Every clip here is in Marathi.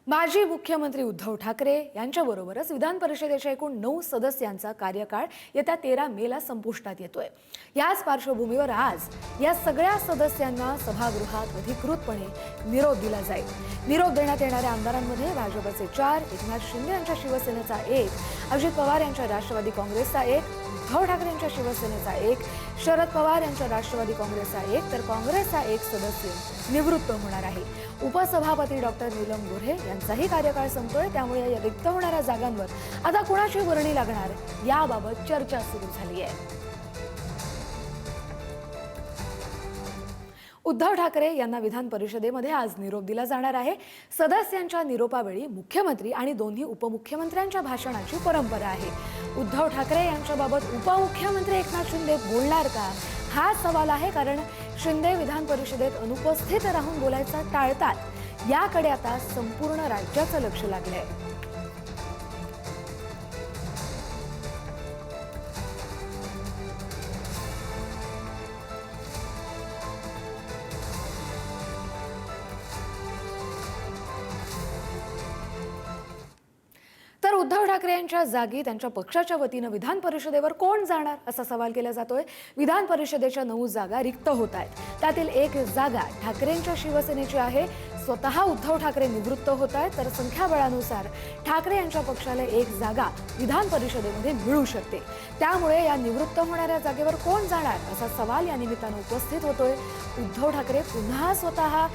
माजी मुख्यमंत्री उद्धव ठाकरे यांच्याबरोबरच विधान परिषदेच्या एकूण 9 सदस्यांचा कार्यकाळ येत्या 13 मेला संपुष्टात येतोय। याच पार्श्वभूमीवर आज या सगळ्या सदस्यांना सभागृहात अधिकृतपणे निरोप दिला जाईल। निरोप देण्यात येणाऱ्या आमदारांमध्ये भाजपचे 4, एकनाथ शिंदे यांच्या शिवसेनेचा 1, अजित पवार यांच्या राष्ट्रवादी काँग्रेसचा 1, उद्धव ठाकरे यांच्या शिवसेनेचा 1, शरद पवार यांच्या राष्ट्रवादी काँग्रेसचा 1 तर काँग्रेसचा 1 सदस्य निवृत्त होणार आहे। उपसभापती डॉक्टर नीलम गोऱ्हे यांचाही कार्यकाळ संपतोय, त्यामुळे या रिक्त होणाऱ्या जागांवर आता कोणाची वर्णी लागणार याबाबत चर्चा सुरू झाली आहे। उद्धव ठाकरे यांना विधान परिषदेमध्ये आज निरोप दिला जाणार आहे। सदस्यांच्या निरोपावेळी मुख्यमंत्री आणि दोन्ही उपमुख्यमंत्र्यांच्या भाषणाची परंपरा आहे। उद्धव ठाकरे यांच्याबाबत उपमुख्यमंत्री एकनाथ शिंदे बोलणार का हा सवाल आहे, कारण शिंदे विधान परिषदेत अनुपस्थित राहून बोलायचा टाळतात। याकडे आता संपूर्ण राज्याचं लक्ष लागलंय। तर उद्धव ठाकरे यांच्या जागी त्यांच्या पक्षाच्या वतीने विधान परिषदेवर कोण जाणार असा सवाल केला जातोय। विधान परिषदेच्या 9 जागा रिक्त होत आहेत, त्यातील 1 जागा ठाकरेंच्या शिवसेनेची आहे। स्वतः उद्धव ठाकरे निवृत्त होत आहेत, तर संख्याबळानुसार ठाकरे यांच्या पक्षाला 1 जागा विधान परिषदेमध्ये मिळू शकते। त्यामुळे या निवृत्त होणाऱ्या जागेवर कोण जाणार असा सवाल या निमित्ताने उपस्थित होतोय। उद्धव ठाकरे पुन्हा स्वतः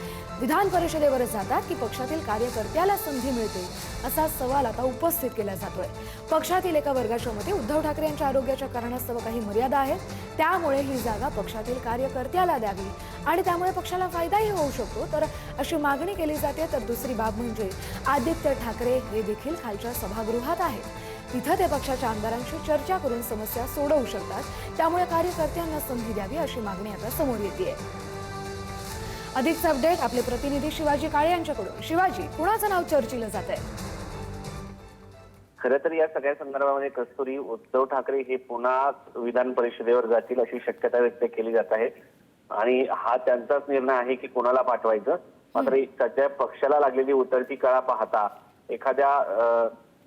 विधान परिषदेवर जातात की पक्षातील कार्यकर्त्याला संधी मिळते असा सवाल आता उपस्थित केला जातोय। पक्षातील एका वर्गाच्या मते उद्धव ठाकरे यांच्या आरोग्याच्या कारणास्तव काही मर्यादा आहेत, त्यामुळे ही जागा पक्षातील कार्यकर्त्याला द्यावी आणि त्यामुळे पक्षाला फायदाही होऊ शकतो, तर अशी मागणी केली जाते। तर दुसरी बाब म्हणजे आदित्य ठाकरे हे देखील खालच्या सभागृहात आहेत। तिथं ते पक्षाच्या आमदारांशी चर्चा करून समस्या सोडवू शकतात, त्यामुळे कार्यकर्त्यांना संधी द्यावी अशी मागणी आता समोर येते। अधिकचा अपडेट आपले प्रतिनिधी शिवाजी काळे यांच्याकडून। शिवाजी, कुणाचं नाव चर्चेलं जात आहे? खरं तर या सगळ्या संदर्भामध्ये कस्तुरी उद्धव ठाकरे हे पुन्हा विधान परिषदेवर जातील अशी शक्यता व्यक्त केली जात आहे आणि हा त्यांचाच निर्णय आहे की कोणाला पाठवायचं। मात्र सध्या पक्षाला लागलेली उतरती कळा पाहता एखाद्या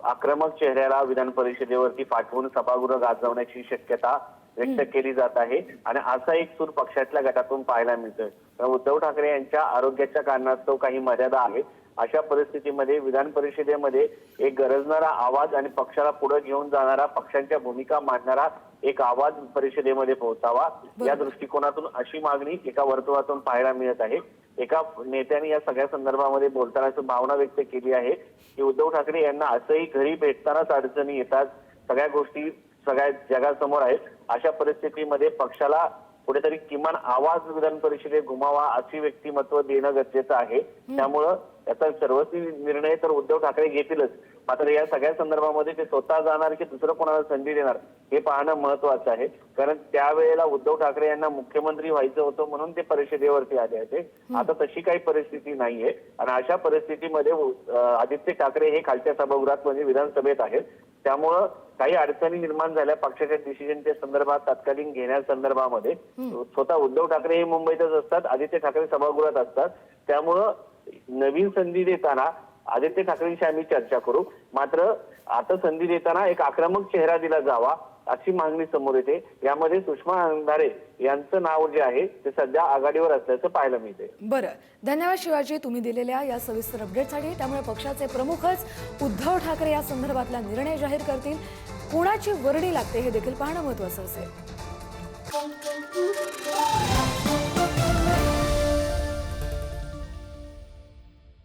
आक्रमक चेहऱ्याला विधान परिषदेवरती पाठवून सभागृह गाजवण्याची शक्यता व्यक्त केली जात आहे आणि असा एक सूर पक्षातल्या गटातून पाहायला मिळतोय। उद्धव ठाकरे यांच्या आरोग्याच्या कारणास्तव काही मर्यादा आहेत, अशा परिस्थितीमध्ये विधान परिषदेमध्ये एक गरजणारा आवाज आणि पक्षाला पुढे घेऊन जाणारा, पक्षांच्या भूमिका मांडणारा एक आवाज परिषदेमध्ये पोहोचावा या दृष्टिकोनातून अशी मागणी एका वर्तुळातून पाहायला मिळत आहे। एका नेत्याने या सगळ्या संदर्भामध्ये बोलताना भावना व्यक्त केली आहे की उद्धव ठाकरे यांना असंही घरी भेटतानाच अडचणी येतात, सगळ्या गोष्टी सगळ्या जगासमोर आहेत। अशा परिस्थितीमध्ये पक्षाला कुठेतरी किमान आवाज विधान परिषदेत घुमावा अशी व्यक्तिमत्व देणं गरजेचं आहे। त्यामुळं याचा सर्वस्वी निर्णय तर उद्धव ठाकरे घेतीलच, मात्र या सगळ्या संदर्भामध्ये ते स्वतः जाणार की दुसरं कोणाला संधी देणार हे पाहणं महत्वाचं आहे। कारण त्यावेळेला उद्धव ठाकरे यांना मुख्यमंत्री व्हायचं होतं म्हणून ते परिषदेवरती आले होते। आता तशी काही परिस्थिती नाहीये आणि अशा परिस्थितीमध्ये आदित्य ठाकरे हे खालच्या सभागृहात म्हणजे विधानसभेत आहेत। त्यामुळं काही अडचणी निर्माण झाल्या पक्षाच्या डिसिजनच्या संदर्भात तत्कालीन घेण्यासंदर्भामध्ये स्वतः उद्धव ठाकरे हे मुंबईतच असतात, आदित्य ठाकरे सभागृहात असतात। त्यामुळं नवीन संधी देताना आदित्य ठाकरेंशी आम्ही चर्चा करू, मात्र आता संधी देताना एक आक्रमक चेहरा दिला जावा अशी मागणी समोर येते। यामध्ये सुषमा अंधारे यांचं नाव जे आहे ते सध्या आघाडीवर असल्याचं पाहायला मिळते। बरं, धन्यवाद शिवाजी तुम्ही दिलेल्या या सविस्तर अपडेटसाठी। त्यामुळे पक्षाचे प्रमुखच उद्धव ठाकरे या संदर्भातला निर्णय जाहीर करतील, कोणाची वर्णी लागते हे देखील पाहणं महत्त्वाचं असेल।